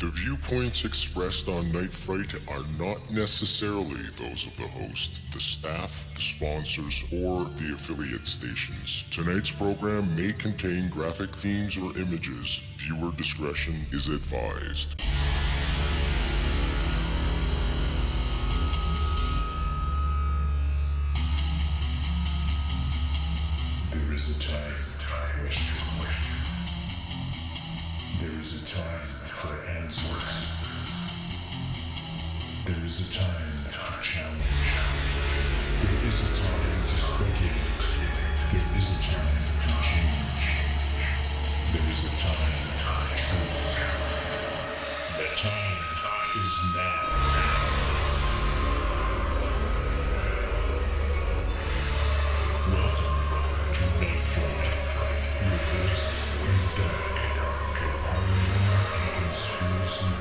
The viewpoints expressed on Night Fright are not necessarily those of the host, the staff, the sponsors, or the affiliate stations. Tonight's program may contain graphic themes or images. Viewer discretion is advised. There is a time for question. There is a time for answers. There is a time to challenge. There is a time to speculate. There is a time for change. There is a time for truth. The time is now. Welcome to Night Fright, your voice in the dark for horror and conspiracy.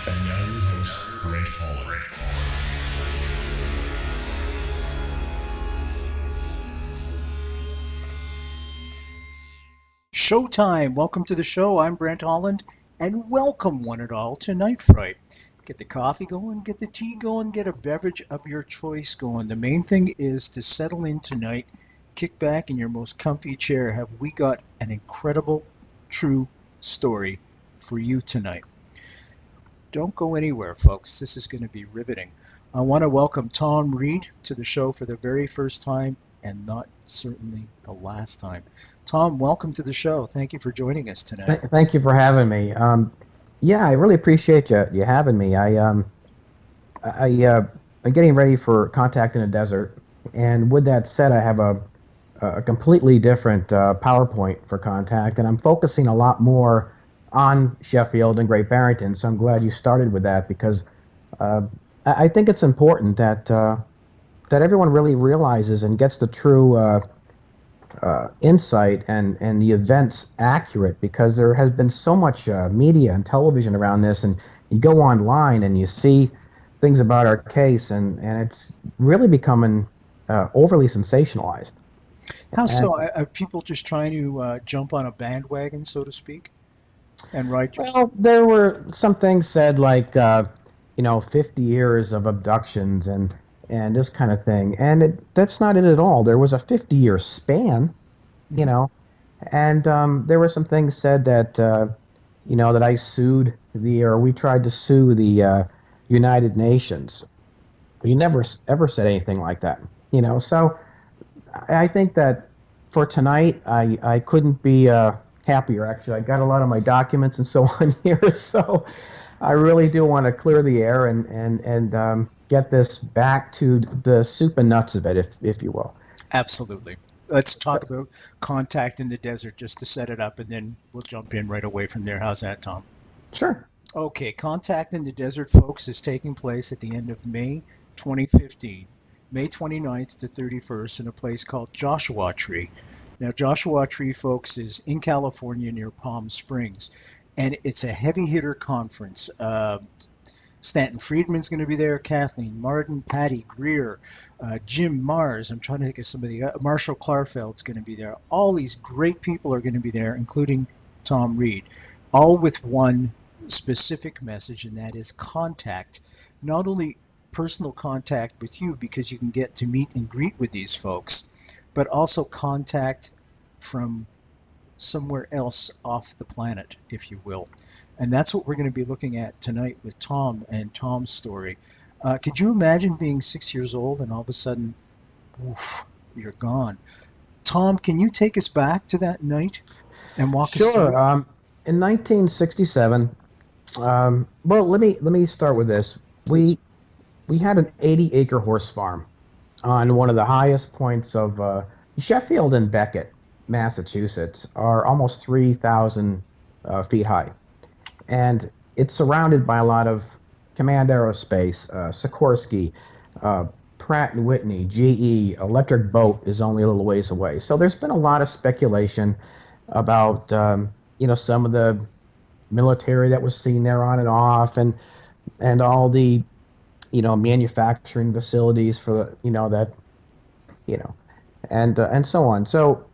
And now your host, Brent Holland. Showtime! Welcome to the show. I'm Brent Holland, and welcome one and all to Night Fright. Get the coffee going, get the tea going, get a beverage of your choice going. The main thing is to settle in tonight, kick back in your most comfy chair. Have we got an incredible, true story for you tonight? Don't go anywhere, folks. This is going to be riveting. I want to welcome Thom Reed to the show for the very first time, and not certainly the last time. Thom, welcome to the show. Thank you for joining us tonight. Thank you for having me. Yeah, I really appreciate you having me. I'm getting ready for Contact in the Desert, and with that said, I have a completely different PowerPoint for Contact, and I'm focusing a lot more on Sheffield and Great Barrington. So I'm glad you started with that, because I think it's important that everyone really realizes and gets the true insight and the events accurate, because there has been so much media and television around this, and you go online and you see things about our case, and it's really becoming overly sensationalized. How so? Are people just trying to jump on a bandwagon, so to speak, and write? Well, there were some things said like 50 years of abductions and this kind of thing, and that's not it at all. There was a 50-year span, and there were some things said that that I sued we tried to sue the United Nations. You never ever said anything like that, So I think that for tonight, I couldn't be happier. Actually, I got a lot of my documents and so on here, so I really do want to clear the air and get this back to the soup and nuts of it, if you will. Absolutely. Let's talk about Contact in the Desert just to set it up, and then we'll jump in right away from there. How's that, Thom? Sure. Okay, Contact in the Desert, folks, is taking place at the end of May 2015, May 29th to 31st, in a place called Joshua Tree. Now, Joshua Tree, folks, is in California near Palm Springs, and it's a heavy hitter conference. Stanton Friedman's going to be there, Kathleen Martin, Patty Greer, Jim Mars. I'm trying to think of some of the Marshall Clarfeld's going to be there. All these great people are going to be there, including Thom Reed, all with one specific message, and that is contact. Not only personal contact with you, because you can get to meet and greet with these folks, but also contact from somewhere else off the planet, if you will. And that's what we're going to be looking at tonight with Thom and Thom's story. Could you imagine being 6 years old and all of a sudden, oof, you're gone? Thom, can you take us back to that night and walk us through? Sure. In 1967, well, let me start with this. We had an 80-acre horse farm on one of the highest points of Sheffield and Beckett, Massachusetts, are almost 3,000 feet high. And it's surrounded by a lot of Command Aerospace, Sikorsky, Pratt & Whitney, GE, Electric Boat is only a little ways away. So there's been a lot of speculation about, some of the military that was seen there on and off, and all the, manufacturing facilities for the, and so on. So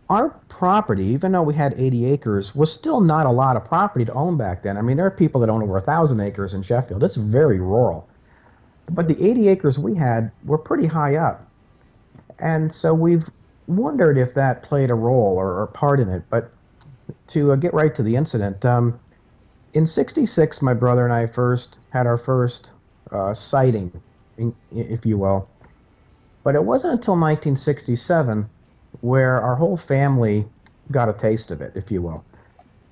our property, even though we had 80 acres, was still not a lot of property to own back then. I mean, there are people that own over 1,000 acres in Sheffield. It's very rural. But the 80 acres we had were pretty high up. And so we've wondered if that played a role or part in it. But to get right to the incident, in '66, my brother and I first had our first sighting, if you will. But it wasn't until 1967 where our whole family got a taste of it, if you will.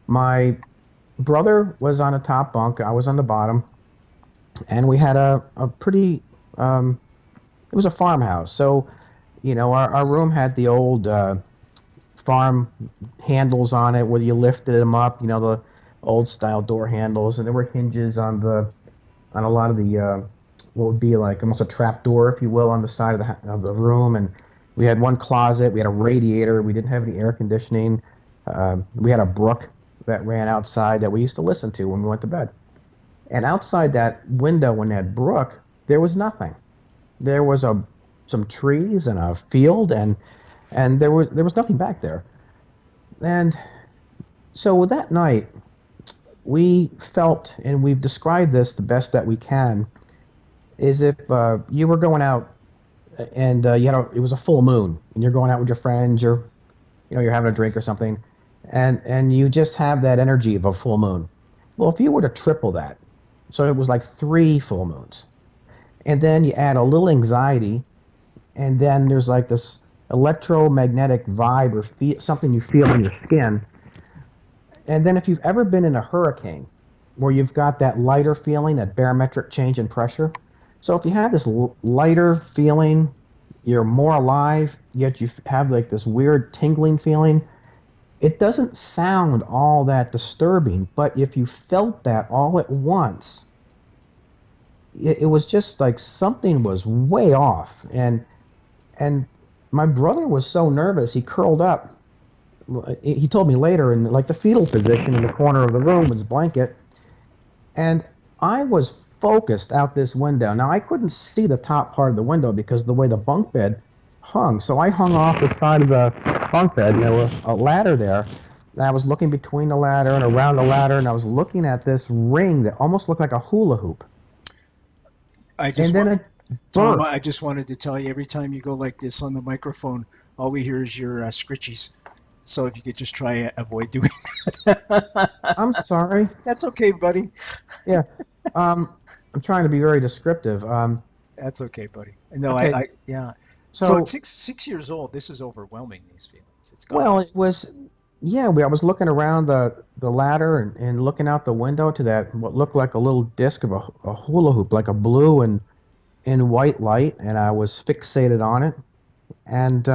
My brother was on the top bunk, I was on the bottom, and we had a pretty, it was a farmhouse. So, you know, our room had the old farm handles on it where you lifted them up, you know, the old style door handles, and there were hinges on a lot of the what would be like almost a trap door, if you will, on the side of the room. And we had one closet, we had a radiator, we didn't have any air conditioning, we had a brook that ran outside that we used to listen to when we went to bed. And outside that window in that brook, there was nothing. There was some trees and a field, and there was nothing back there. And so that night, we felt, and we've described this the best that we can, is if you were going out and it was a full moon, and you're going out with your friends, you're having a drink or something, and you just have that energy of a full moon. Well, if you were to triple that, so it was like 3 full moons, and then you add a little anxiety, and then there's like this electromagnetic vibe or something you feel in your skin. And then if you've ever been in a hurricane, where you've got that lighter feeling, that barometric change in pressure. So if you have this lighter feeling, you're more alive, yet you have like this weird tingling feeling. It doesn't sound all that disturbing, but if you felt that all at once, it was just like something was way off. And my brother was so nervous, he curled up. He told me later in like the fetal position in the corner of the room with his blanket, and I was focused out this window. Now I couldn't see the top part of the window because of the way the bunk bed hung, so I hung off the side of the bunk bed, and there was a ladder there, and I was looking between the ladder and around the ladder, and I was looking at this ring that almost looked like a hula hoop. Thom, I just wanted to tell you, every time you go like this on the microphone, all we hear is your scritchies. So if you could just try and avoid doing that. I'm sorry. That's okay, buddy. Yeah. I'm trying to be very descriptive. That's okay, buddy. No, okay. Yeah. So at six years old, this is overwhelming, these feelings. It was, yeah, I was looking around the ladder and looking out the window to that, what looked like a little disc of a hula hoop, like a blue and white light, and I was fixated on it. And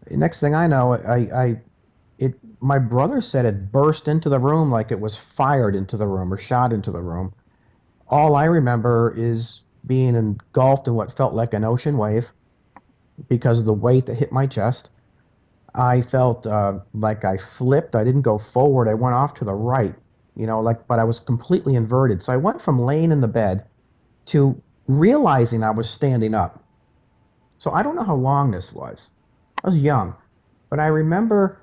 next thing I know, my brother said it burst into the room like it was fired into the room or shot into the room. All I remember is being engulfed in what felt like an ocean wave because of the weight that hit my chest. I felt like I flipped. I didn't go forward. I went off to the right, but I was completely inverted. So I went from laying in the bed to realizing I was standing up. So I don't know how long this was. I was young, but I remember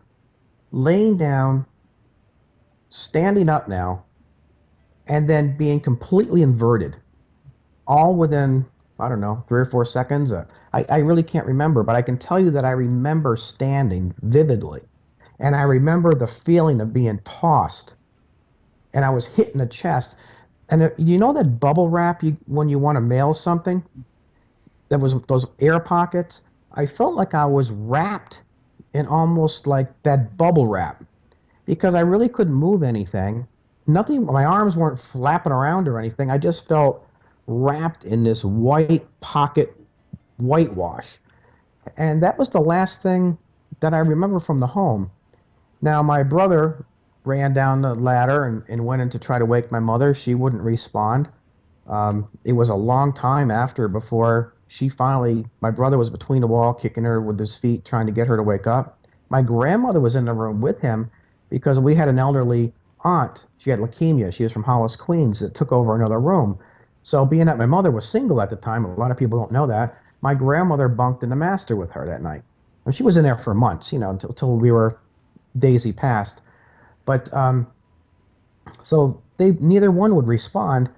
laying down, standing up now, and then being completely inverted, all within, I don't know, 3 or 4 seconds. I really can't remember, but I can tell you that I remember standing vividly, and I remember the feeling of being tossed, and I was hit in the chest. And you know that bubble wrap when you want to mail something? There was those air pockets. I felt like I was wrapped in almost like that bubble wrap because I really couldn't move anything. Nothing, my arms weren't flapping around or anything. I just felt wrapped in this white pocket whitewash. And that was the last thing that I remember from the home. Now, my brother ran down the ladder and went in to try to wake my mother. She wouldn't respond. It was a long time before she finally, my brother was between the wall, kicking her with his feet, trying to get her to wake up. My grandmother was in the room with him because we had an elderly aunt. She had leukemia. She was from Hollis, Queens, that took over another room. So being that my mother was single at the time, a lot of people don't know that, my grandmother bunked in the master with her that night. And she was in there for months, until we were Daisy passed. But so neither one would respond.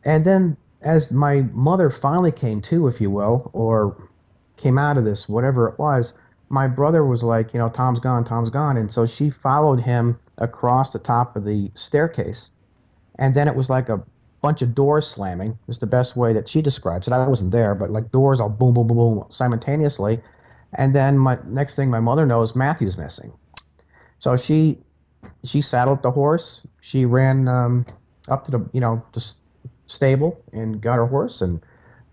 And then as my mother finally came to, if you will, or came out of this, whatever it was, my brother was like, Tom's gone, Tom's gone. And so she followed him across the top of the staircase. And then it was like a bunch of doors slamming, is the best way that she describes it. I wasn't there, but like doors all boom, boom, boom, boom simultaneously. And then next thing my mother knows, Matthew's missing. So she saddled the horse. She ran up to the stable and got her horse and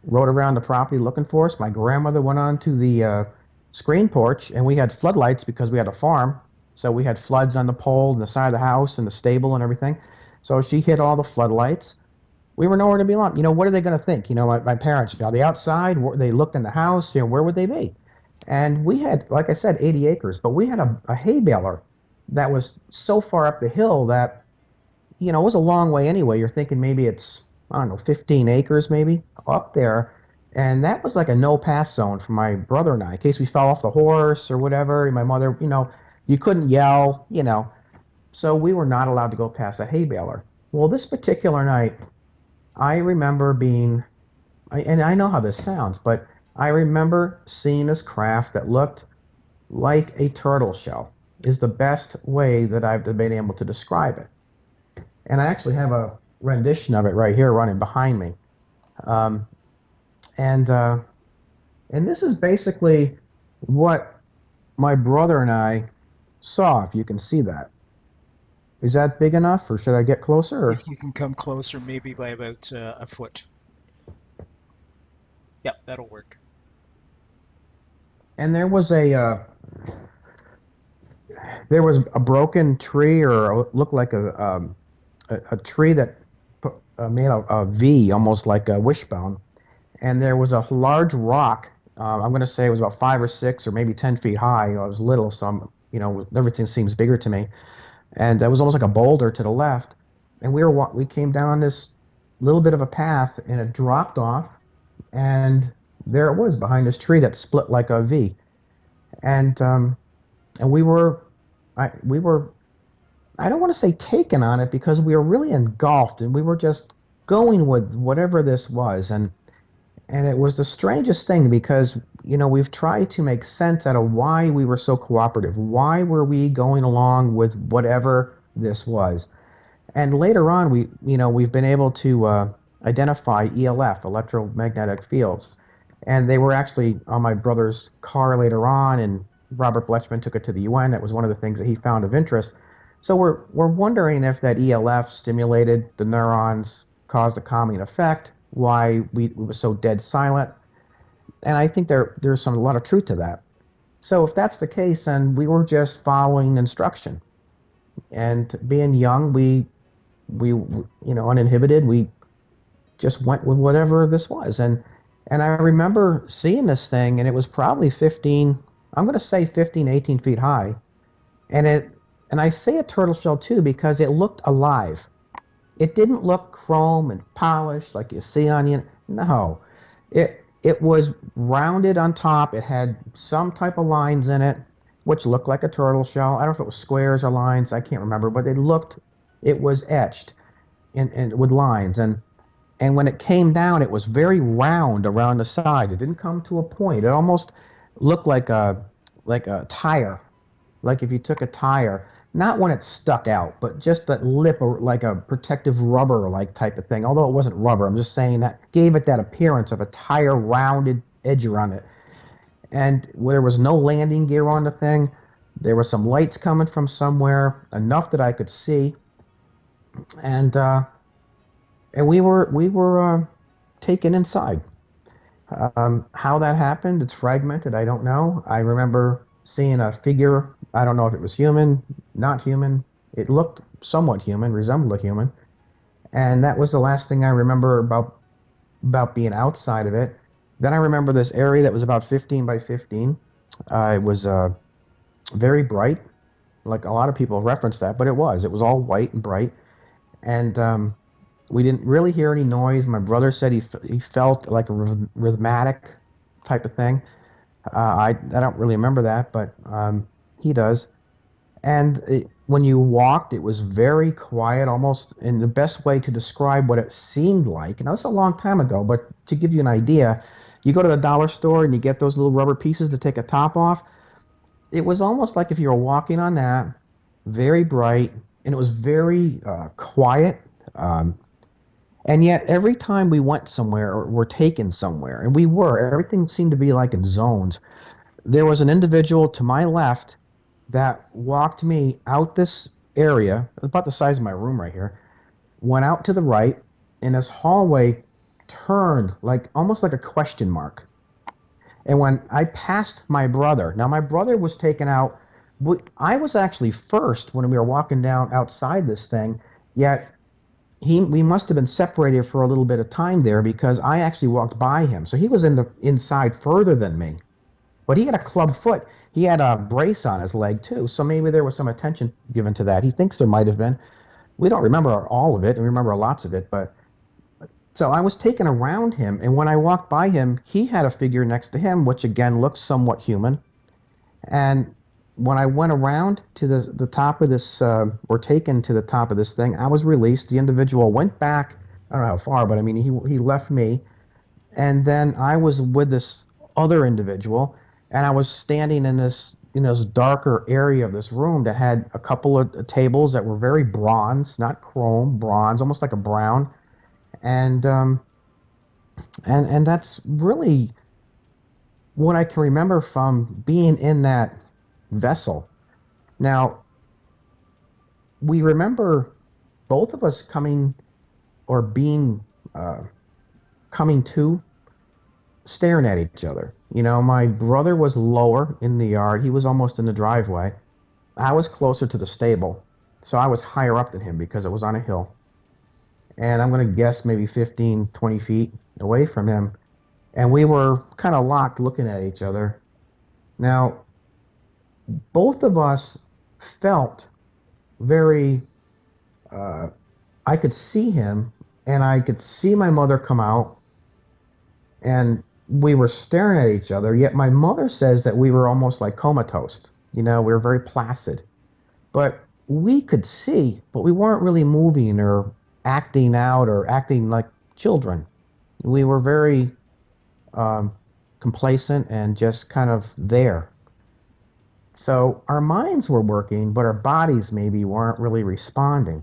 rode around the property looking for us. My grandmother went on to the screen porch, and we had floodlights because we had a farm. So we had floods on the pole and the side of the house and the stable and everything. So she hit all the floodlights. We were nowhere to be found. What are they going to think? My parents, are they outside? They looked in the house. Where would they be? And we had, like I said, 80 acres, but we had a hay baler that was so far up the hill that, it was a long way anyway. You're thinking maybe it's, 15 acres maybe up there. And that was like a no-pass zone for my brother and I, in case we fell off the horse or whatever. And my mother, you couldn't yell, So we were not allowed to go past a hay baler. Well, this particular night, I remember and I know how this sounds, but I remember seeing this craft that looked like a turtle shell, is the best way that I've been able to describe it. And I actually have a rendition of it right here running behind me. And this is basically what my brother and I saw, if you can see that. Is that big enough, or should I get closer? Or? If you can come closer, maybe by about a foot. Yep, that'll work. And there was a broken tree, or looked like a tree that made a V, almost like a wishbone. And there was a large rock. I'm going to say it was about 5 or 6 or maybe 10 feet high. I was little, so everything seems bigger to me. And it was almost like a boulder to the left. And we came down this little bit of a path, and it dropped off, and there it was behind this tree that split like a V. And we were, I don't want to say taken on it, because we were really engulfed, and we were just going with whatever this was. And it was the strangest thing, because, we've tried to make sense out of why we were so cooperative. Why were we going along with whatever this was? And later on, we've been able to identify ELF, electromagnetic fields. And they were actually on my brother's car later on, and Robert Blechman took it to the UN. That was one of the things that he found of interest. So we're wondering if that ELF stimulated the neurons, caused a calming effect, why we were so dead silent. And I think there's a lot of truth to that. So if that's the case, then we were just following instruction. And being young, we uninhibited, we just went with whatever this was. And I remember seeing this thing, and it was probably 15, 18 feet high. And I say a turtle shell too, because it looked alive. It didn't look chrome and polished like you see on the... No. It was rounded on top. It had some type of lines in it, which looked like a turtle shell. I don't know if it was squares or lines. I can't remember. But it was etched in with lines. And when it came down, it was very round around the side. It didn't come to a point. It almost looked like a tire. Like if you took a tire, not when it stuck out, but just that lip, like a protective rubber-like type of thing. Although it wasn't rubber, I'm just saying that gave it that appearance of a tire rounded edge around it. And there was no landing gear on the thing. There were some lights coming from somewhere, enough that I could see. And we were taken inside. How that happened, it's fragmented. I don't know. I remember seeing a figure. I don't know if it was human, not human. It looked somewhat human, resembled a human. And that was the last thing I remember about being outside of it. Then I remember this area that was about 15 by 15. It was very bright. Like a lot of people referenced that, but it was. It was all white and bright. And we didn't really hear any noise. My brother said he felt like a rhythmatic type of thing. I don't really remember that, but he does. And when you walked, it was very quiet, almost in the best way to describe what it seemed like. And that was a long time ago, but to give you an idea, you go to the dollar store and you get those little rubber pieces to take a top off. It was almost like if you were walking on that, very bright, and it was very quiet. Um, and yet, every time we went somewhere or were taken somewhere, and we were, everything seemed to be like in zones. There was an individual to my left that walked me out this area, about the size of my room right here, went out to the right, and this hallway turned like almost like a question mark. And when I passed my brother, now my brother was taken out. I was actually first when we were walking down outside this thing, yet we must have been separated for a little bit of time there because I actually walked by him. So he was in the inside further than me. But he had a club foot. He had a brace on his leg too, so maybe there was some attention given to that. He thinks there might have been. We don't remember all of it, and we remember lots of it, but so I was taken around him, and when I walked by him, he had a figure next to him, which again looked somewhat human. And when I went around to the top of this, or taken to the top of this thing, I was released. The individual went back, I don't know how far, but I mean, he left me, and then I was with this other individual, and I was standing in this darker area of this room that had a couple of tables that were very bronze, not chrome, bronze, almost like a brown, and and that's really what I can remember from being in that vessel. Now, we remember both of us coming or being coming to staring at each other. My brother was lower in the yard. He was almost in the driveway. I was closer to the stable, so I was higher up than him because it was on a hill. And I'm going to guess maybe 15, 20 feet away from him. And we were kind of locked looking at each other. Now, both of us felt very, I could see him, and I could see my mother come out, and we were staring at each other, yet my mother says that we were almost like comatose. We were very placid. But we could see, but we weren't really moving or acting out or acting like children. We were very complacent and just kind of there. So our minds were working, but our bodies maybe weren't really responding.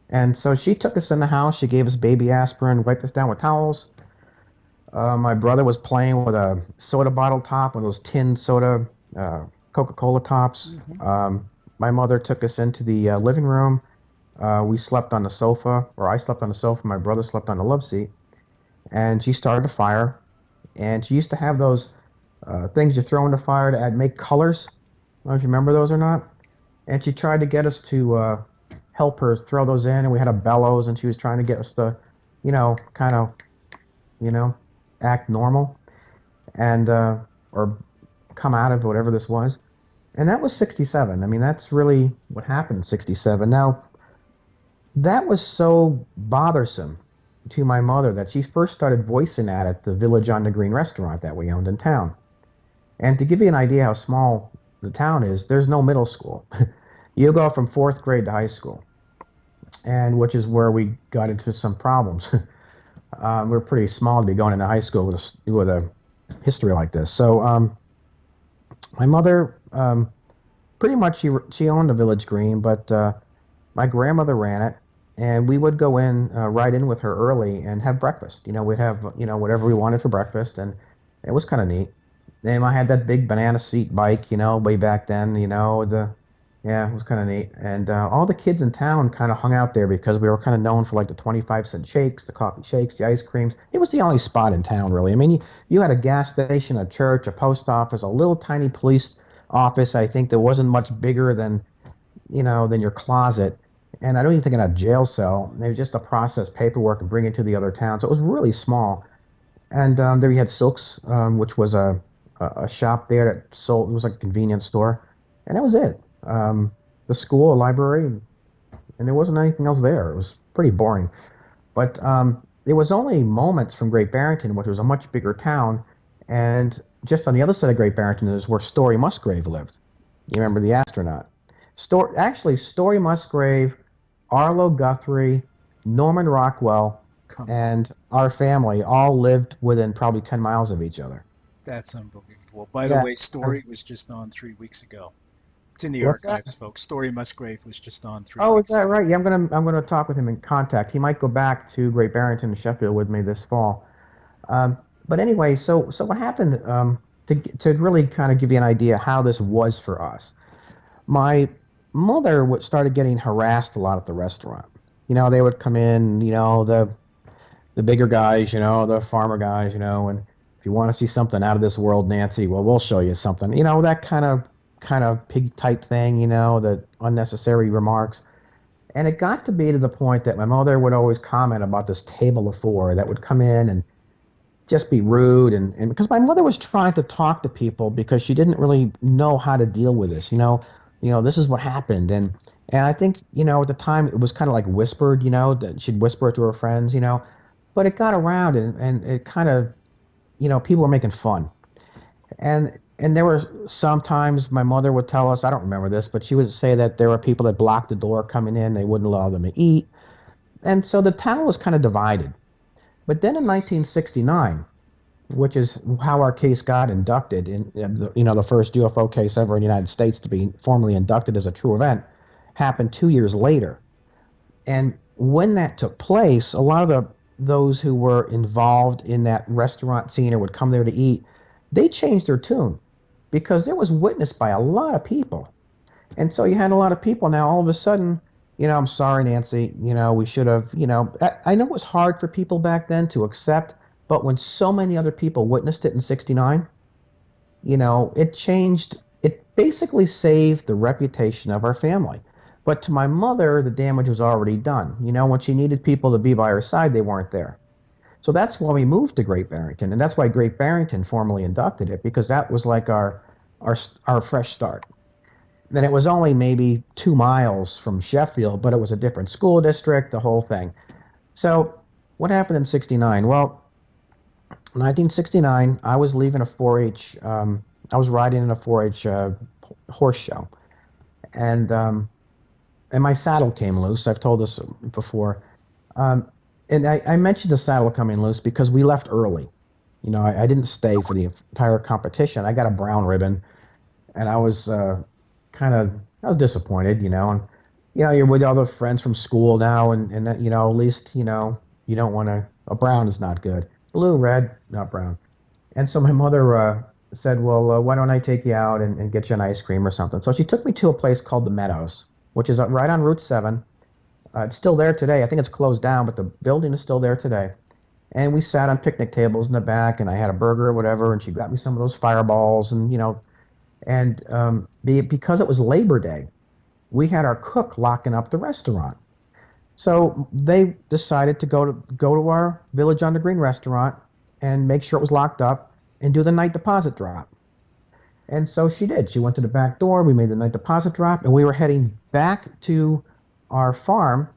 And so she took us in the house. She gave us baby aspirin, wiped us down with towels. My brother was playing with a soda bottle top, one of those tin soda Coca-Cola tops. My mother took us into the living room. We slept on the sofa, or I slept on the sofa. My brother slept on the love seat. And she started a fire. And she used to have those things you throw in the fire to make colors. I don't know if you remember those or not. And she tried to get us to help her throw those in. And we had a bellows, and she was trying to get us to, kind of, act normal and or come out of whatever this was. And that was 67. I mean, that's really what happened in 67. Now, that was so bothersome to my mother that she first started voicing that at the Village on the Green restaurant that we owned in town. And to give you an idea how small the town is, there's no middle school. You go from 4th grade to high school, and which is where we got into some problems. We're pretty small to be going into high school with a history like this. So my mother, pretty much she owned the Village Green, but my grandmother ran it, and we would go in right in with her early and have breakfast. We'd have whatever we wanted for breakfast, and it was kind of neat. Then I had that big banana seat bike, way back then. Yeah, it was kind of neat. And all the kids in town kind of hung out there because we were kind of known for like the 25-cent shakes, the coffee shakes, the ice creams. It was the only spot in town, really. I mean, you had a gas station, a church, a post office, a little tiny police office, I think, that wasn't much bigger than your closet. And I don't even think it had a jail cell. It was just to process paperwork and bring it to the other town. So it was really small. And there you had Silks, which was a shop there that sold, it was like a convenience store. And that was it. The school, a library, and there wasn't anything else there. It was pretty boring. But it was only moments from Great Barrington, which was a much bigger town, and just on the other side of Great Barrington is where Story Musgrave lived. You remember the astronaut? Story Musgrave, Arlo Guthrie, Norman Rockwell, Come on. and our family all lived within probably 10 miles of each other. That's unbelievable. By the Yeah. way, Story was just on 3 weeks ago. It's in the What's that? archives, folks. Story Musgrave was just on three Oh, is weeks that ago. right? Yeah, I'm gonna talk with him in contact. He might go back to Great Barrington and Sheffield with me this fall. Um, but anyway, so what happened? To really kind of give you an idea how this was for us. My mother started getting harassed a lot at the restaurant. They would come in, the bigger guys, the farmer guys, and if you want to see something out of this world, Nancy, well, we'll show you something. That kind of pig type thing, the unnecessary remarks. And it got to be to the point that my mother would always comment about this table of four that would come in and just be rude, and because my mother was trying to talk to people because she didn't really know how to deal with this. This is what happened, and I think at the time it was kind of like whispered, that she'd whisper it to her friends, but it got around, and it kind of, people were making fun, and there were sometimes my mother would tell us, I don't remember this, but she would say that there were people that blocked the door coming in, they wouldn't allow them to eat, and so the town was kind of divided. But then in 1969, which is how our case got inducted, in the first UFO case ever in the United States to be formally inducted as a true event, happened 2 years later. And when that took place, a lot of those who were involved in that restaurant scene or would come there to eat, they changed their tune because it was witnessed by a lot of people. And so you had a lot of people now all of a sudden, I'm sorry, Nancy, we should have, I know it was hard for people back then to accept, but when so many other people witnessed it in 69, it changed, it basically saved the reputation of our family. But to my mother, the damage was already done. When she needed people to be by her side, they weren't there. So that's why we moved to Great Barrington, and that's why Great Barrington formally inducted it, because that was like our fresh start. Then it was only maybe 2 miles from Sheffield, but it was a different school district, the whole thing. So what happened in 69? Well, in 1969, I was leaving a 4-H, I was riding in a 4-H horse show, and my saddle came loose. I've told this before. And I mentioned the saddle coming loose because we left early. I didn't stay for the entire competition. I got a brown ribbon, and I was I was disappointed, and you're with other friends from school now, and that, at least you don't want to. A brown is not good. Blue, red, not brown. And so my mother said, well, why don't I take you out and get you an ice cream or something? So she took me to a place called the Meadows, which is right on Route 7. It's still there today. I think it's closed down, but the building is still there today. And we sat on picnic tables in the back, and I had a burger or whatever, and she got me some of those fireballs, and because it was Labor Day, we had our cook locking up the restaurant. So they decided to go to our Village on the Green restaurant and make sure it was locked up and do the night deposit drop. And so she did. She went to the back door, we made the night deposit drop, and we were heading back to our farm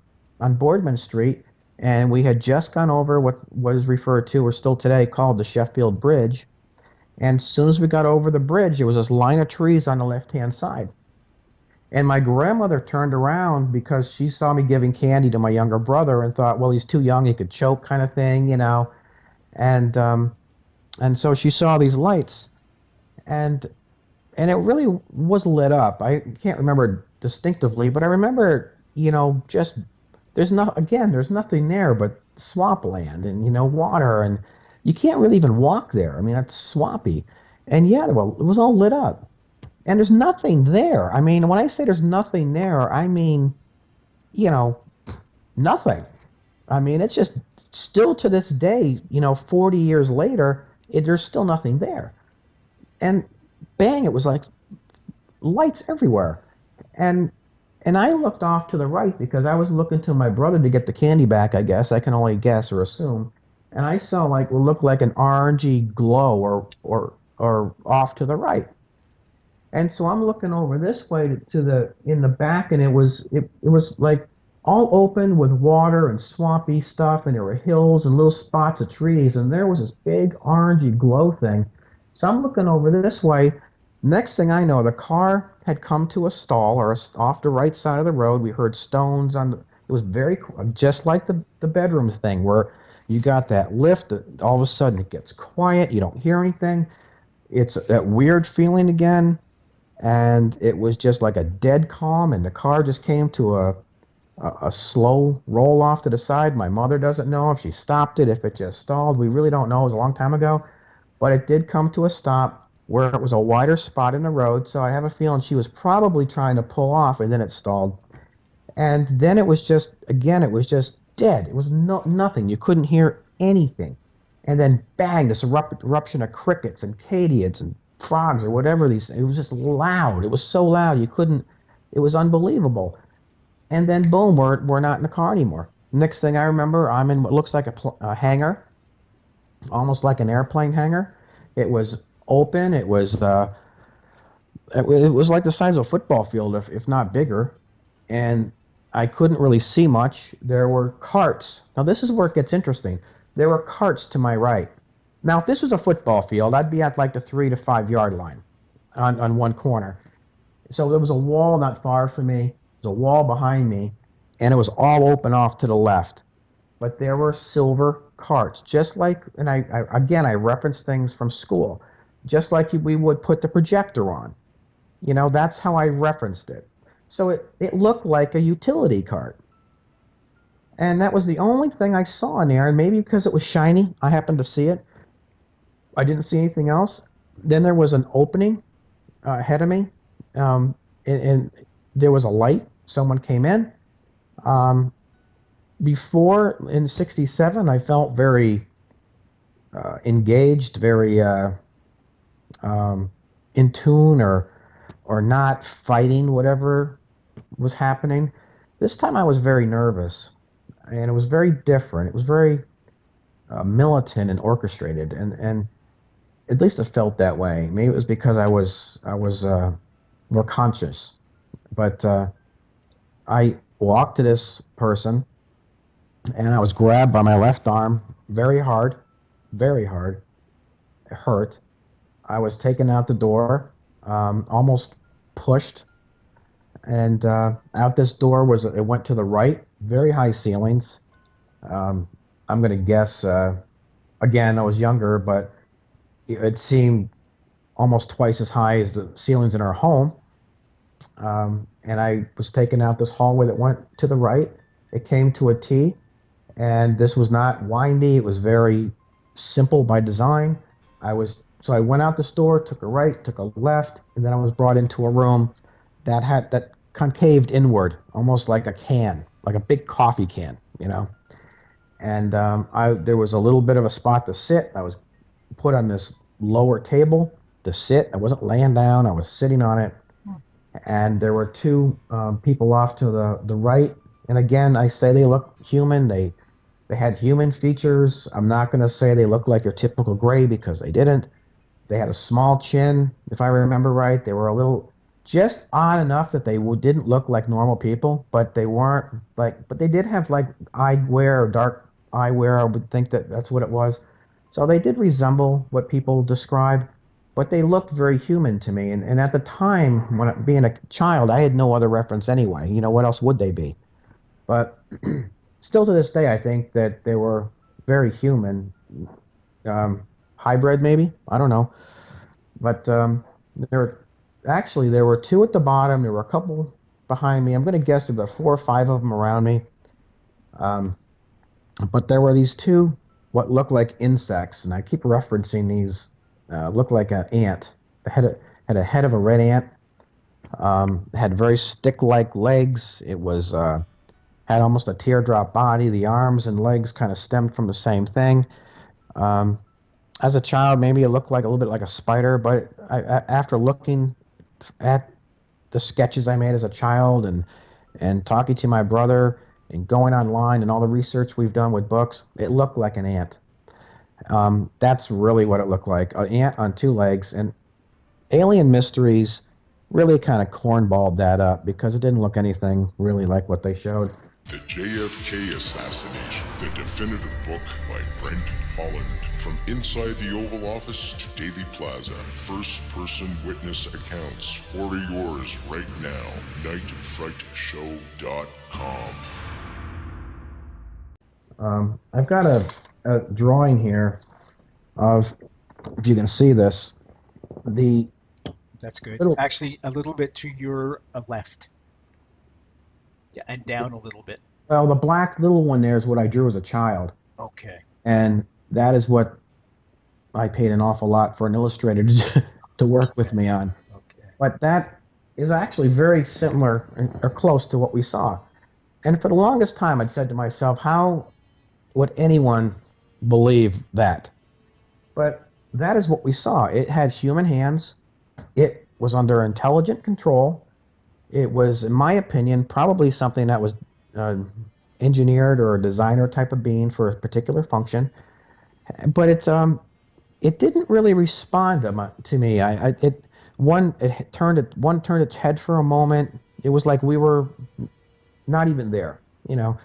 on Boardman Street, and we had just gone over what is referred to, or still today called, the Sheffield Bridge. And as soon as we got over the bridge, there was this line of trees on the left-hand side. And my grandmother turned around because she saw me giving candy to my younger brother and thought, well, he's too young, he could choke, kind of thing, And so she saw these lights, and it really was lit up. I can't remember distinctively, but I remember, just there's nothing there but swampland and water, and you can't really even walk there. I mean, it's swampy, and yet, well, it was all lit up. And there's nothing there. I mean, when I say there's nothing there, I mean, nothing. I mean, it's just still to this day, 40 years later, there's still nothing there. And bang, it was like lights everywhere. And I looked off to the right because I was looking to my brother to get the candy back, I guess. I can only guess or assume. And I saw what looked like an orangey glow or off to the right. And so I'm looking over this way in the back, and it was like all open with water and swampy stuff, and there were hills and little spots of trees, and there was this big orangey glow thing So I'm looking over this way. Next thing I know, the car had come to a stall or off the right side of the road. We heard stones on the. It was just like the bedrooms thing where you got that lift. All of a sudden it gets quiet. You don't hear anything. It's that weird feeling again, and it was just like a dead calm. And the car just came to a slow roll off to the side. My mother doesn't know if she stopped it, if it just stalled. We really don't know. It was a long time ago. But it did come to a stop where it was a wider spot in the road, so I have a feeling she was probably trying to pull off, and then it stalled. And then it was just, again, it was just dead. It was nothing. You couldn't hear anything. And then bang, this eruption of crickets and katydids and frogs or whatever these, it was just loud. It was so loud you couldn't, it was unbelievable. And then boom, we're not in the car anymore. Next thing I remember, I'm in what looks like a hangar, almost like an airplane hangar. It was open. It was like the size of a football field, if not bigger. And I couldn't really see much. There were carts. Now this is where it gets interesting. There were carts to my right. Now if this was a football field, I'd be at like the 3 to 5 yard line on one corner. So there was a wall not far from me. There was a wall behind me, and it was all open off to the left. But there were silver carts, just like, and I reference things from school, just like we would put the projector on. You know, that's how I referenced it. So it looked like a utility cart. And that was the only thing I saw in there, and maybe because it was shiny, I happened to see it. I didn't see anything else. Then there was an opening ahead of me, and there was a light. Someone came in. Before, in '67, I felt very engaged, very in tune, or not fighting whatever was happening. This time I was very nervous, and it was very different. It was very militant and orchestrated, and at least it felt that way. Maybe it was because I was more conscious. But I walked to this person, and I was grabbed by my left arm very hard, very hard. It hurt. I was taken out the door, almost pushed, and out this door it went to the right, very high ceilings. I'm going to guess, again, I was younger, but it seemed almost twice as high as the ceilings in our home. And I was taken out this hallway that went to the right. It came to a T, and this was not windy. It was very simple by design. So I went out this door, took a right, took a left, and then I was brought into a room that concaved inward, almost like a can, like a big coffee can, you know. And there was a little bit of a spot to sit. I was put on this lower table to sit. I wasn't laying down. I was sitting on it. And there were two people off to the right. And again, I say they look human. They had human features. I'm not going to say they looked like your typical gray, because they didn't. They had a small chin, if I remember right. They were a little, just odd enough that they didn't look like normal people, but they weren't like, but they did have like eyewear or dark eyewear. I would think that's what it was. So they did resemble what people describe, but they looked very human to me. And at the time, being a child, I had no other reference anyway. You know, what else would they be? But still to this day, I think that they were very human. Hybrid, maybe? I don't know. But there were two at the bottom. There were a couple behind me. I'm going to guess there were 4 or 5 of them around me. But there were these two, what looked like insects, and I keep referencing these. Looked like an ant. It had a head of a red ant. Had very stick-like legs. It was had almost a teardrop body. The arms and legs kind of stemmed from the same thing. As a child, maybe it looked like a little bit like a spider, but after looking at the sketches I made as a child and talking to my brother and going online and all the research we've done with books, it looked like an ant. That's really what it looked like, an ant on 2 legs. And Alien Mysteries really kind of cornballed that up, because it didn't look anything really like what they showed. The JFK Assassination, the definitive book by Brent Holland. From inside the Oval Office to Daily Plaza, first-person witness accounts. Order yours right now. nightfrightshow.com. I've got a drawing here of, if you can see this, the That's good. little, Actually, a little bit to your left. Yeah, and down a little bit. well, the black little one there is what I drew as a child. Okay. And that is what I paid an awful lot for an illustrator to work with me on. Okay. But that is actually very similar or close to what we saw. And for the longest time, I'd said to myself, how would anyone believe that? But that is what we saw. It had human hands. It was under intelligent control. It was, in my opinion, probably something that was engineered or a designer type of being for a particular function. But it didn't really respond to me. One turned its head for a moment. It was like we were not even there, you know.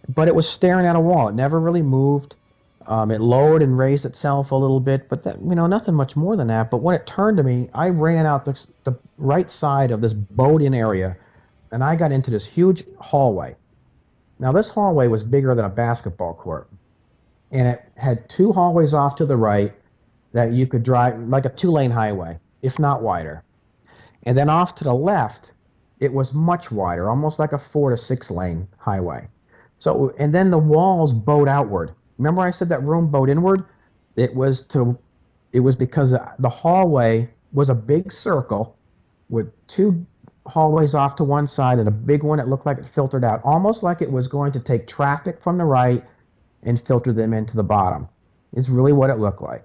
But it was staring at a wall. It never really moved. It lowered and raised itself a little bit, but that, you know, nothing much more than that. But when it turned to me, I ran out the right side of this bowed-in area, and I got into this huge hallway. Now, this hallway was bigger than a basketball court, and it had two hallways off to the right that you could drive, like a two-lane highway, if not wider. And then off to the left, it was much wider, almost like a 4 to 6 lane highway. So, and then the walls bowed outward. Remember I said that room bowed inward? It was because the hallway was a big circle with two hallways off to one side and a big one that looked like it filtered out, almost like it was going to take traffic from the right and filter them into the bottom. Is really what it looked like.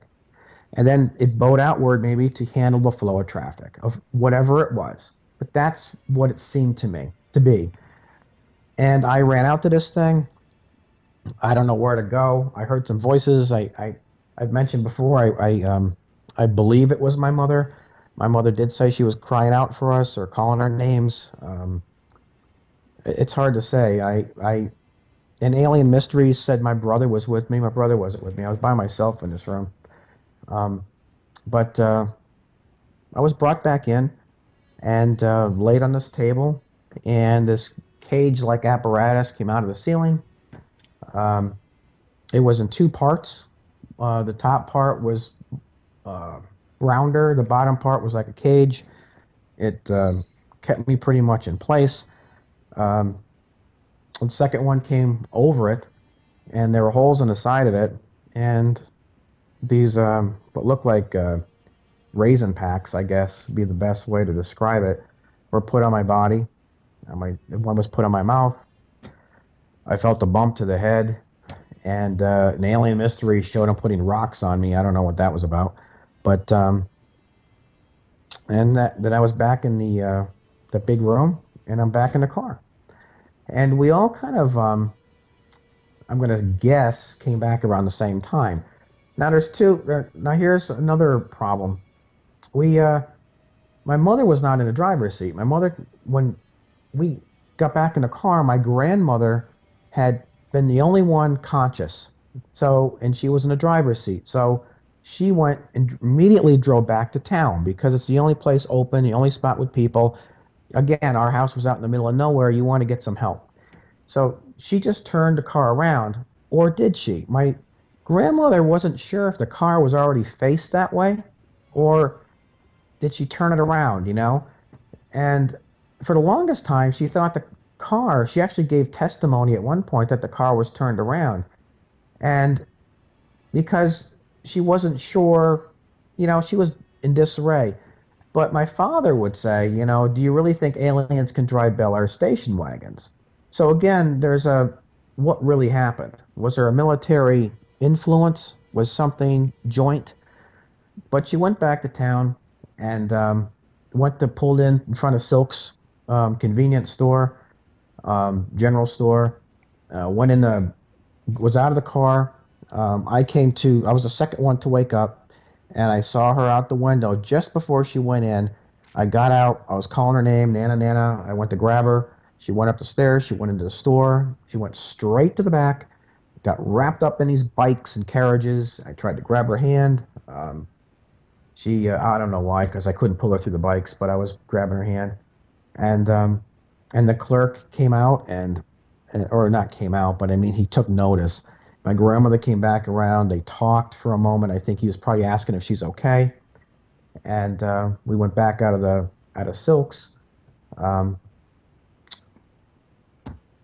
And then it bowed outward maybe to handle the flow of traffic, of whatever it was. But that's what it seemed to me to be. And I ran out to this thing. I don't know where to go. I heard some voices. I've mentioned before, I believe it was my mother. My mother did say she was crying out for us or calling our names. It's hard to say. And Alien Mysteries said my brother was with me. My brother wasn't with me. I was by myself in this room. But I was brought back in and laid on this table, and this cage-like apparatus came out of the ceiling. It was in two parts. The top part was rounder. The bottom part was like a cage. It kept me pretty much in place. The second one came over it, and there were holes in the side of it, and these what looked like raisin packs, I guess would be the best way to describe it, were put on my body. One was put on my mouth. I felt a bump to the head, and an Alien Mystery showed him putting rocks on me. I don't know what that was about, but then I was back in the big room, and I'm back in the car, and we all kind of I'm gonna guess came back around the same time. Now there's two. Now here's another problem. My mother was not in the driver's seat. My mother, when we got back in the car, my grandmother had been the only one conscious. So, and she was in the driver's seat. So she went and immediately drove back to town because it's the only place open, the only spot with people. Again, our house was out in the middle of nowhere. You want to get some help. So she just turned the car around, or did she? My grandmother wasn't sure if the car was already faced that way, or did she turn it around, you know? And for the longest time, she thought the car, she actually gave testimony at one point that the car was turned around. And because she wasn't sure, you know, she was in disarray. But my father would say, you know, do you really think aliens can drive Bel Air station wagons? So again, there's what really happened? Was there a military influence? Was something joint? But she went back to town and pulled in front of Silk's convenience store, general store, was out of the car. I was the second one to wake up, and I saw her out the window just before she went in. I got out, I was calling her name, Nana, Nana. I went to grab her. She went up the stairs. She went into the store. She went straight to the back, got wrapped up in these bikes and carriages. I tried to grab her hand. I don't know why, because I couldn't pull her through the bikes, but I was grabbing her hand. And the clerk came out or not came out, but I mean, he took notice. My grandmother came back around. They talked for a moment. I think he was probably asking if she's okay. And we went back out of Silks.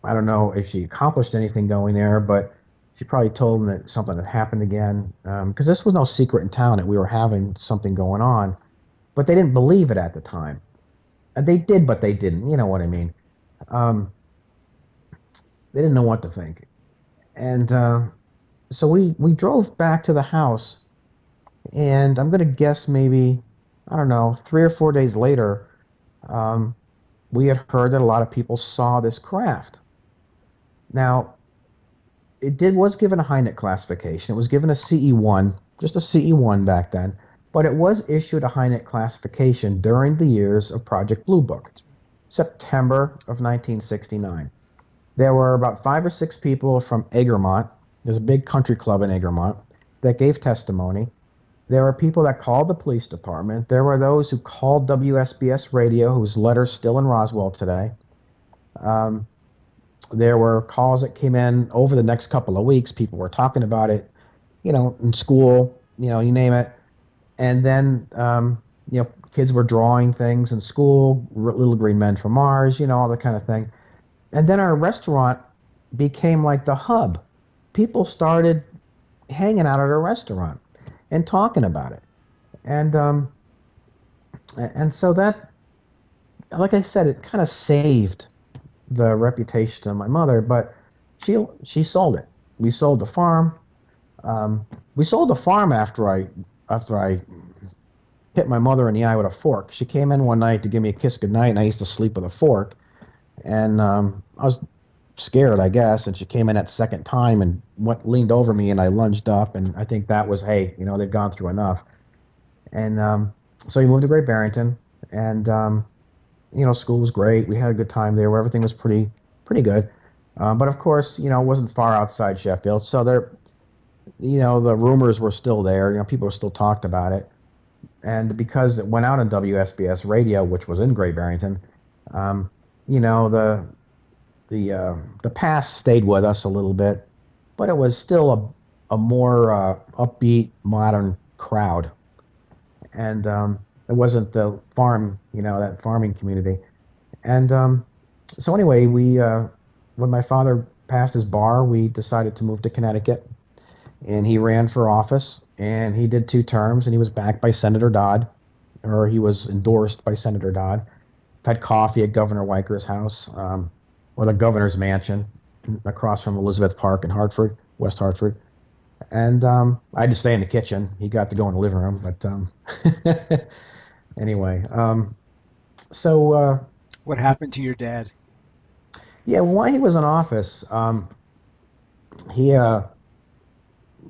I don't know if she accomplished anything going there, but she probably told them that something had happened again. Because this was no secret in town that we were having something going on. But they didn't believe it at the time. They did, but they didn't. You know what I mean? They didn't know what to think. And so we drove back to the house. And I'm going to guess maybe, I don't know, 3 or 4 days later, we had heard that a lot of people saw this craft. Now, was given a HINET classification. It was given a CE1, just a CE1 back then, but it was issued a HINET classification during the years of Project Blue Book, September of 1969. There were about 5 or 6 people from Egremont. There's a big country club in Egremont that gave testimony. There were people that called the police department. There were those who called WSBS radio, whose letter's still in Roswell today. There were calls that came in over the next couple of weeks. People were talking about it, in school, you name it. And then, kids were drawing things in school, Little Green Men from Mars, all that kind of thing. And then our restaurant became like the hub. People started hanging out at our restaurant and talking about it. And so that, like I said, it kind of saved the reputation of my mother, but she sold it. We sold the farm. We sold the farm after I hit my mother in the eye with a fork. She came in one night to give me a kiss goodnight, and I used to sleep with a fork. And I was scared, I guess, and she came in that second time and leaned over me, and I lunged up, and I think that was, hey, they've gone through enough. And so we moved to Great Barrington, and school was great. We had a good time there, where everything was pretty good. But of course, it wasn't far outside Sheffield, so there, the rumors were still there. People still talked about it, and because it went out on WSBS radio, which was in Great Barrington, the past stayed with us a little bit, but it was still a more upbeat, modern crowd, and it wasn't the farm, that farming community. And so anyway, when my father passed his bar, we decided to move to Connecticut, and he ran for office, and he did 2 terms, and he was backed by Senator Dodd, or he was endorsed by Senator Dodd. Had coffee at Governor Weiker's house, or the governor's mansion, across from Elizabeth Park in Hartford, West Hartford. And I had to stay in the kitchen. He got to go in the living room, but anyway. So what happened to your dad? Yeah, while he was in office, he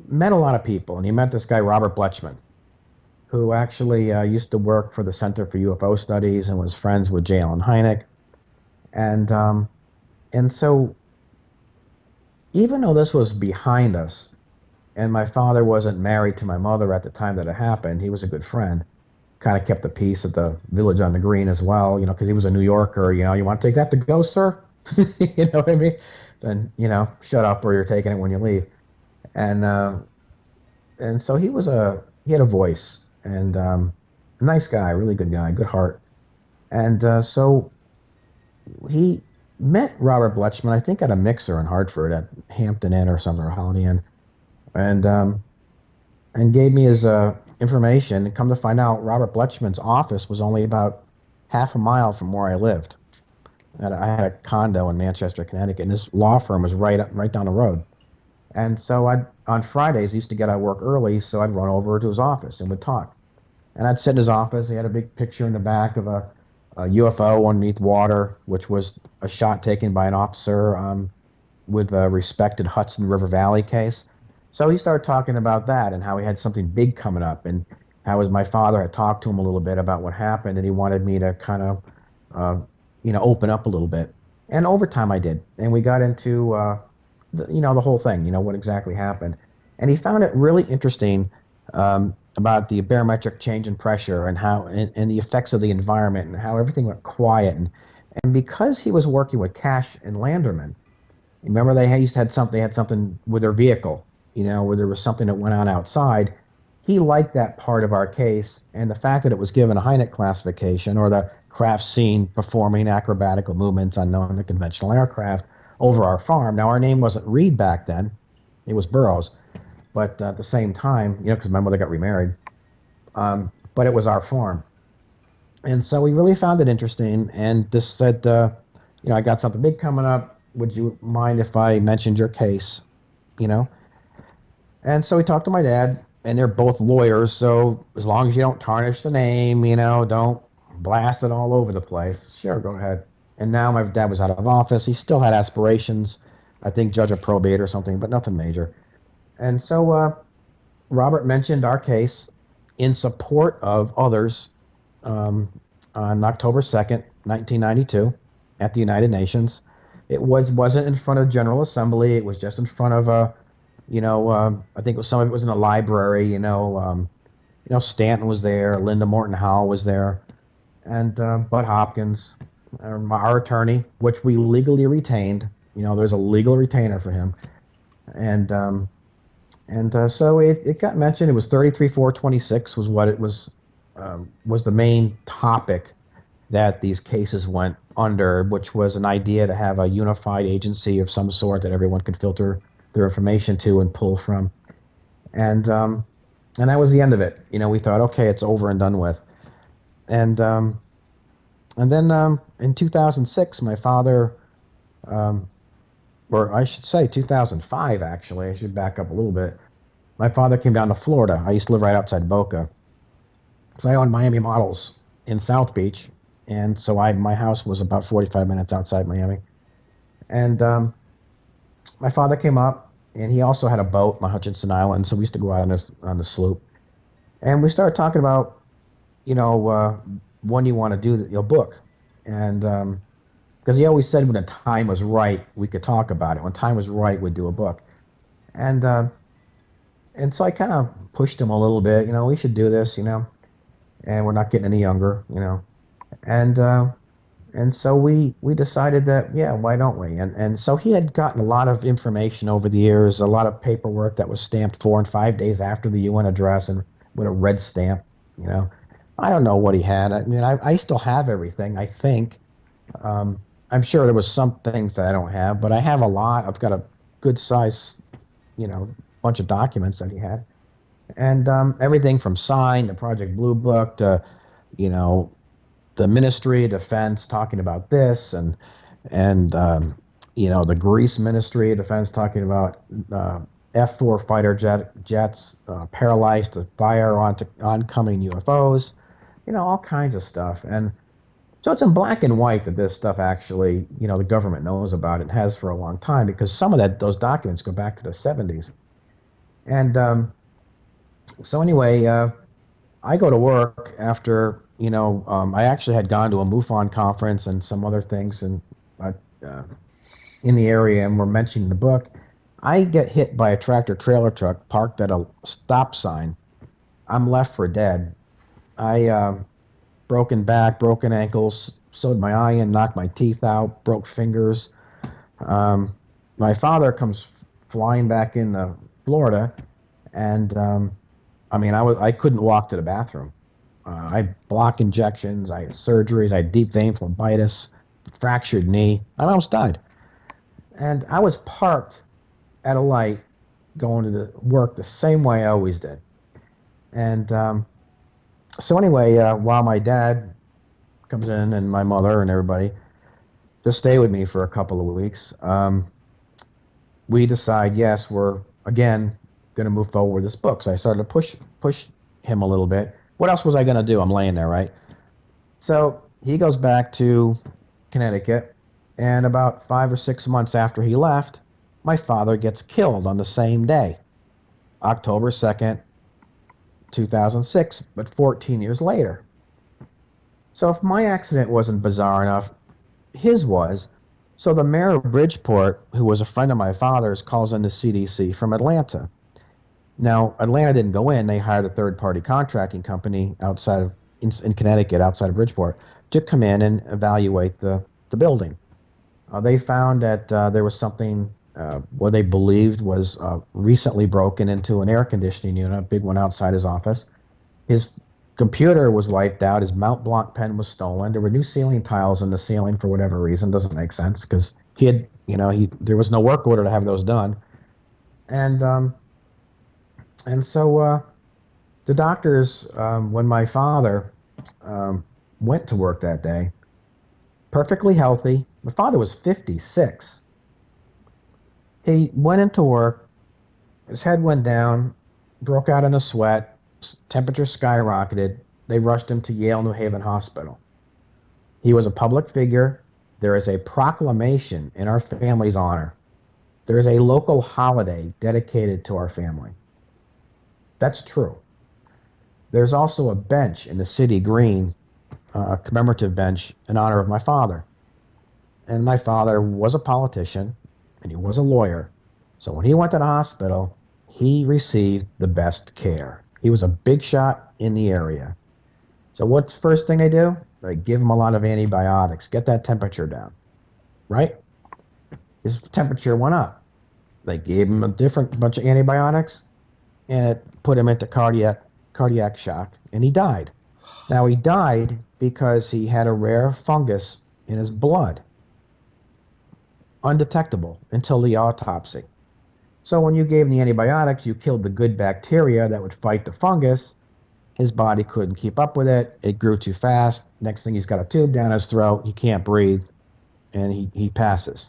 met a lot of people, and he met this guy, Robert Bletchman, who actually used to work for the Center for UFO Studies and was friends with J. Allen Hynek. And so, even though this was behind us, and my father wasn't married to my mother at the time that it happened, he was a good friend. Kind of kept the peace at the Village on the Green as well, because he was a New Yorker. You want to take that to go, sir? You know what I mean? Then, shut up or you're taking it when you leave. And so he had a voice, and a nice guy, really good guy, good heart. And so he met Robert Bletchman, I think, at a mixer in Hartford at Hampton Inn or something, or Holiday Inn, and gave me his information. And come to find out, Robert Bletchman's office was only about half a mile from where I lived. I had a condo in Manchester, Connecticut, and his law firm was right down the road. And so on Fridays, I used to get out of work early, so I'd run over to his office and would talk. And I'd sit in his office. He had a big picture in the back of a UFO underneath water, which was a shot taken by an officer with a respected Hudson River Valley case. So he started talking about that and how he had something big coming up, and how my father had talked to him a little bit about what happened, and he wanted me to kind of, open up a little bit. And over time I did. And we got into, the whole thing, what exactly happened. And he found it really interesting about the barometric change in pressure and how, and the effects of the environment and how everything went quiet. And because he was working with Cash and Landerman, remember they had something with their vehicle, where there was something that went on outside. He liked that part of our case, and the fact that it was given a Hynek classification, or the craft seen performing acrobatical movements unknown to conventional aircraft over our farm. Now, our name wasn't Reed back then. It was Burroughs. But at the same time, because my mother got remarried, but it was our farm. And so we really found it interesting, and just said, I got something big coming up. Would you mind if I mentioned your case? And so we talked to my dad, and they're both lawyers, so as long as you don't tarnish the name, don't blast it all over the place. Sure, go ahead. And now my dad was out of office. He still had aspirations, I think judge of probate or something, but nothing major. And so Robert mentioned our case in support of others on October 2nd, 1992, at the United Nations. It wasn't in front of General Assembly. It was just in front of I think some of it was in a library. Stanton was there, Linda Morton Howell was there, and Bud Hopkins, our attorney, which we legally retained. There's a legal retainer for him, and so it got mentioned. It was 33-426 was what it was the main topic that these cases went under, which was an idea to have a unified agency of some sort that everyone could filter their information to and pull from. And that was the end of it. We thought, okay, it's over and done with. And then in 2006, my father, or I should say 2005, actually, I should back up a little bit. My father came down to Florida. I used to live right outside Boca. So I owned Miami Models in South Beach. And so my house was about 45 minutes outside Miami. And my father came up, and he also had a boat on Hutchinson Island, so we used to go out on the sloop. And we started talking about, when you want to do your book. And because he always said when the time was right, we could talk about it. When time was right, we'd do a book. And so I kind of pushed him a little bit, we should do this, and we're not getting any younger, And so we decided that, yeah, why don't we? And so he had gotten a lot of information over the years, a lot of paperwork that was stamped 4 and 5 days after the UN address and with a red stamp, I don't know what he had. I mean, I still have everything, I think. I'm sure there was some things that I don't have, but I have a lot. I've got a good size, bunch of documents that he had. And everything from Sign to Project Blue Book to, the Ministry of Defense talking about this, and the Greece Ministry of Defense talking about F-4 fighter jets paralyzed to fire onto oncoming UFOs, all kinds of stuff. And so it's in black and white that this stuff actually, the government knows about it and has for a long time, because some of those documents go back to the 70s. And so anyway, I go to work after, I actually had gone to a MUFON conference and some other things in the area, and we're mentioning the book. I get hit by a tractor-trailer truck parked at a stop sign. I'm left for dead. I broken back, broken ankles, sewed my eye in, knocked my teeth out, broke fingers. My father comes flying back into Florida, and I couldn't walk to the bathroom. I had block injections, I had surgeries, I had deep vein phlebitis, fractured knee. I almost died. And I was parked at a light going to the work the same way I always did. And so anyway, while my dad comes in and my mother and everybody to stay with me for a couple of weeks, we decide, yes, we're, again, going to move forward with this book. So I started to push him a little bit. What else was I going to do? I'm laying there, right? So he goes back to Connecticut, and about 5 or 6 months after he left, my father gets killed on the same day, October 2nd, 2006, but 14 years later. So if my accident wasn't bizarre enough, his was. So the mayor of Bridgeport, who was a friend of my father's, calls in the CDC from Atlanta. Now, Atlanta didn't go in. They hired a third-party contracting company in Connecticut, outside of Bridgeport, to come in and evaluate the building. They found that there was something what they believed was recently broken into an air conditioning unit, a big one outside his office. His computer was wiped out. His Mont Blanc pen was stolen. There were new ceiling tiles in the ceiling for whatever reason. Doesn't make sense because there was no work order to have those done. And so the doctors, when my father went to work that day, perfectly healthy. My father was 56. He went into work, his head went down, broke out in a sweat, temperature skyrocketed. They rushed him to Yale New Haven Hospital. He was a public figure. There is a proclamation in our family's honor. There is a local holiday dedicated to our family. That's true. There's also a bench in the city green, a commemorative bench in honor of my father. And my father was a politician, and he was a lawyer. So when he went to the hospital, he received the best care. He was a big shot in the area. So what's the first thing they do? They give him a lot of antibiotics, get that temperature down, right? His temperature went up. They gave him a different bunch of antibiotics, and it put him into cardiac shock, and he died. Now, he died because he had a rare fungus in his blood, undetectable until the autopsy. So when you gave him the antibiotics, you killed the good bacteria that would fight the fungus. His body couldn't keep up with it. It grew too fast. Next thing, he's got a tube down his throat. He can't breathe, and he passes.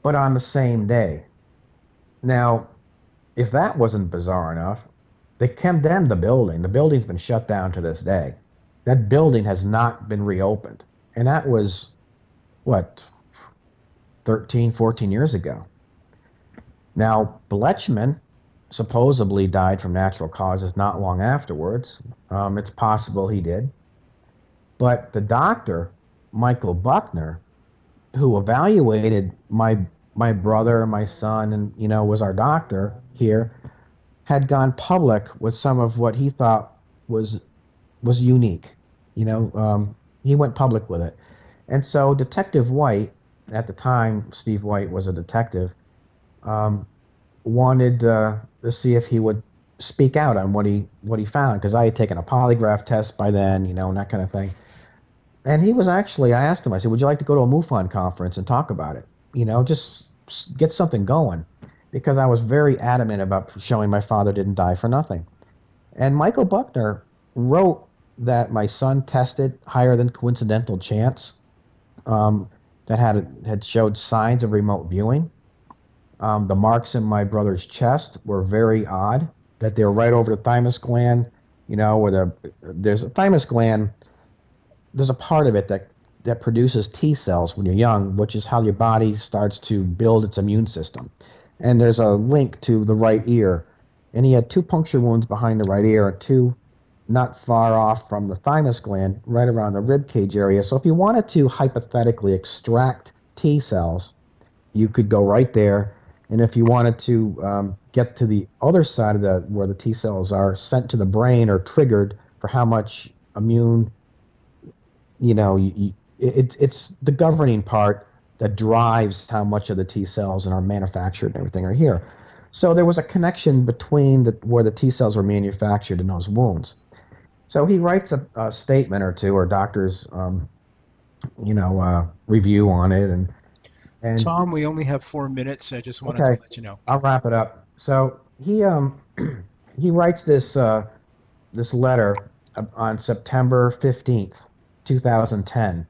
But on the same day. Now, if that wasn't bizarre enough, they condemned the building. The building's been shut down to this day. That building has not been reopened. And that was, 13, 14 years ago. Now, Bletchman supposedly died from natural causes not long afterwards. It's possible he did. But the doctor, Michael Buckner, who evaluated my brother, my son, and, was our doctor here, had gone public with some of what he thought was unique. He went public with it. And so Detective White, at the time Steve White was a detective, wanted to see if he would speak out on what he found, because I had taken a polygraph test by then, and that kind of thing. And he was actually, I asked him, I said, would you like to go to a MUFON conference and talk about it? Just get something going. Because I was very adamant about showing my father didn't die for nothing. And Michael Buckner wrote that my son tested higher than coincidental chance, that had showed signs of remote viewing. The marks in my brother's chest were very odd, that they were right over the thymus gland, where there's a thymus gland. There's a part of it that produces T cells when you're young, which is how your body starts to build its immune system. And there's a link to the right ear. And he had 2 puncture wounds behind the right ear, and 2 not far off from the thymus gland, right around the rib cage area. So if you wanted to hypothetically extract T cells, you could go right there. And if you wanted to get to the other side of where the T cells are sent to the brain or triggered for how much immune, it's the governing part that drives how much of the T cells and are manufactured and everything are here. So there was a connection between where the T cells were manufactured and those wounds. So he writes a statement or two, or doctor's, review on it. And Tom, we only have 4 minutes. I just wanted to let you know. I'll wrap it up. So he writes this letter on September 15th, 2010.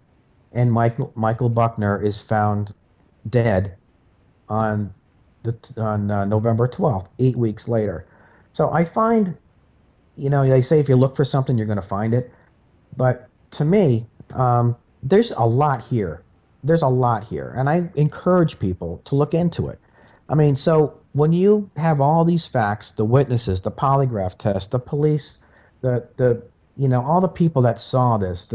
And Michael Buckner is found dead on November 12th, 8 weeks later. So I find, they say if you look for something, you're going to find it. But to me, there's a lot here. There's a lot here. And I encourage people to look into it. I mean, so when you have all these facts, the witnesses, the polygraph test, the police, all the people that saw this,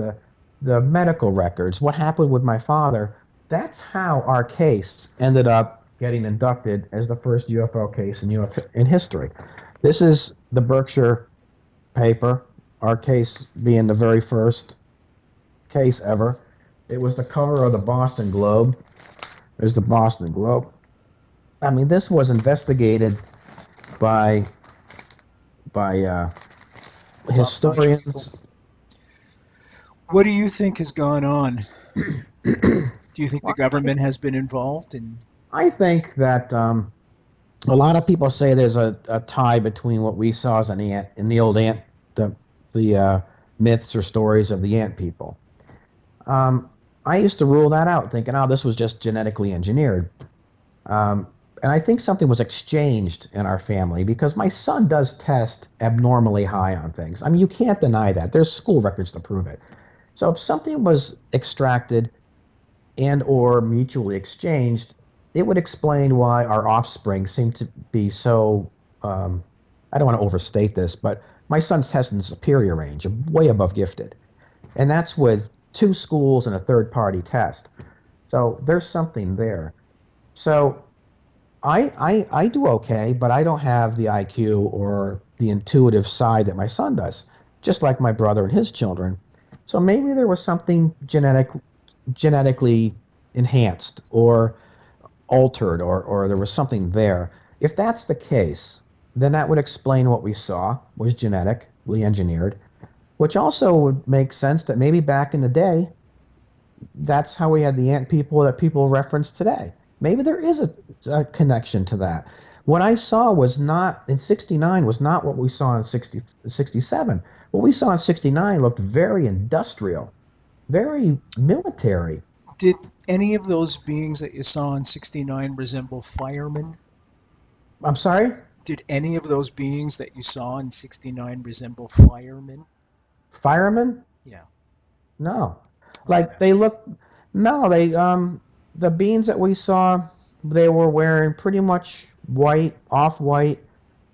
the medical records, what happened with my father, that's how our case ended up getting inducted as the first UFO case in history. This is the Berkshire paper, our case being the very first case ever. It was the cover of the Boston Globe. There's the Boston Globe. I mean, this was investigated by historians. What do you think has gone on? Do you think the government has been involved in? I think that a lot of people say there's a tie between what we saw as an ant in the old ant, the myths or stories of the ant people. I used to rule that out, thinking, oh, this was just genetically engineered. And I think something was exchanged in our family because my son does test abnormally high on things. I mean, you can't deny that. There's school records to prove it. So if something was extracted and or mutually exchanged, it would explain why our offspring seem to be so, I don't want to overstate this, but my son's testing superior range, way above gifted. And that's with 2 schools and a third-party test. So there's something there. So I do okay, but I don't have the IQ or the intuitive side that my son does, just like my brother and his children. So maybe there was something genetically enhanced or altered, or there was something there. If that's the case, then that would explain what we saw was genetically engineered, which also would make sense that maybe back in the day, that's how we had the ant people that people reference today. Maybe there is a connection to that. What I saw was not, in 69, was not what we saw in 67. What we saw in 69 looked very industrial, very military. Did any of those beings that you saw in 69 resemble firemen? I'm sorry? Did any of those beings that you saw in 69 resemble firemen? Firemen? Yeah. No. Like, they look, no, they, the beings that we saw, they were wearing pretty much white, off-white.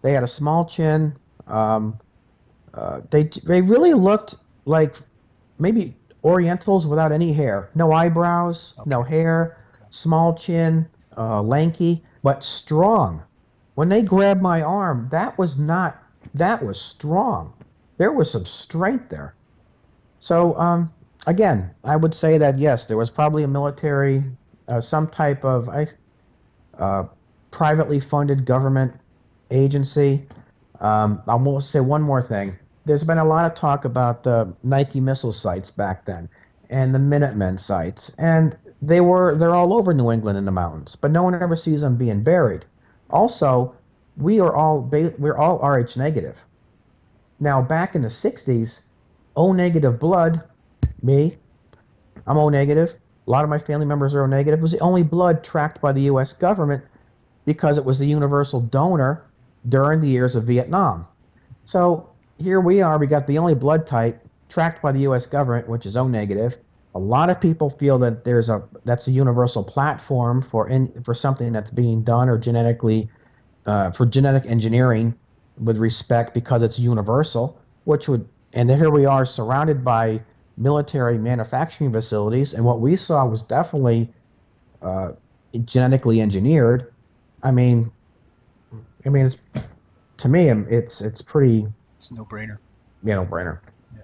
They had a small chin. They really looked like maybe Orientals without any hair. No eyebrows, no hair, small chin, lanky, but strong. When they grabbed my arm, that was strong. There was some strength there. So, again, I would say that yes, there was probably a military, some type of privately funded government agency. I will say one more thing. There's been a lot of talk about the Nike missile sites back then and the Minutemen sites, and they're all over New England in the mountains, but no one ever sees them being buried. Also, we're all Rh negative. Now, back in the 60s, O negative blood, me, I'm O negative. A lot of my family members are O negative. It was the only blood tracked by the U.S. government because it was the universal donor during the years of Vietnam. So here we are. We got the only blood type tracked by the U.S. government, which is O negative. A lot of people feel that that's a universal platform for something that's being done or genetically for genetic engineering with respect because it's universal, and here we are surrounded by military manufacturing facilities, and what we saw was definitely genetically engineered. I mean, it's, to me, it's pretty. It's a no-brainer. Yeah, no-brainer. Yeah.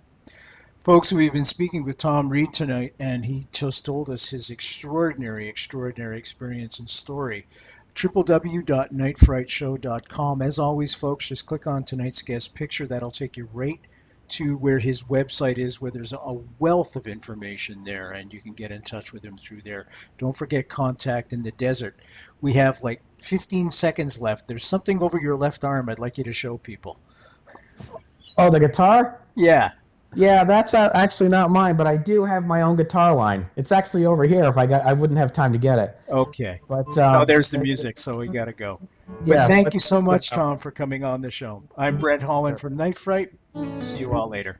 Folks, we've been speaking with Thom Reed tonight, and he just told us his extraordinary experience and story. www.nightfrightshow.com. As always, folks, just click on tonight's guest picture. That'll take you right to where his website is, where there's a wealth of information there, and you can get in touch with him through there. Don't forget Contact in the Desert. We have like 15 seconds left. There's something over your left arm I'd like you to show people. Oh, the guitar? Yeah. Yeah, that's actually not mine, but I do have my own guitar line. It's actually over here. I wouldn't have time to get it. Okay. But there's the music, so we gotta go. Yeah. But thank you so much, Thom, for coming on the show. I'm Brent Holland from Night Fright. See you all later.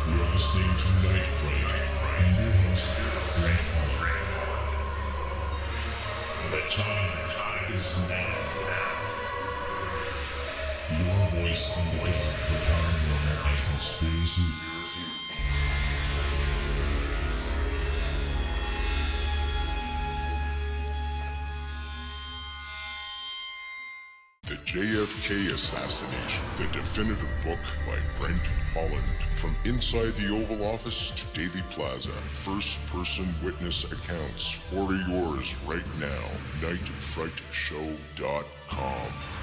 You're listening to Night Fright am your host, Brent Hall. The time is now. Your voice in the dark for paranormal and conspiracy. The JFK Assassination, the definitive book by Brent Holland. From inside the Oval Office to Daily Plaza, first-person witness accounts. Order yours right now, nightfrightshow.com.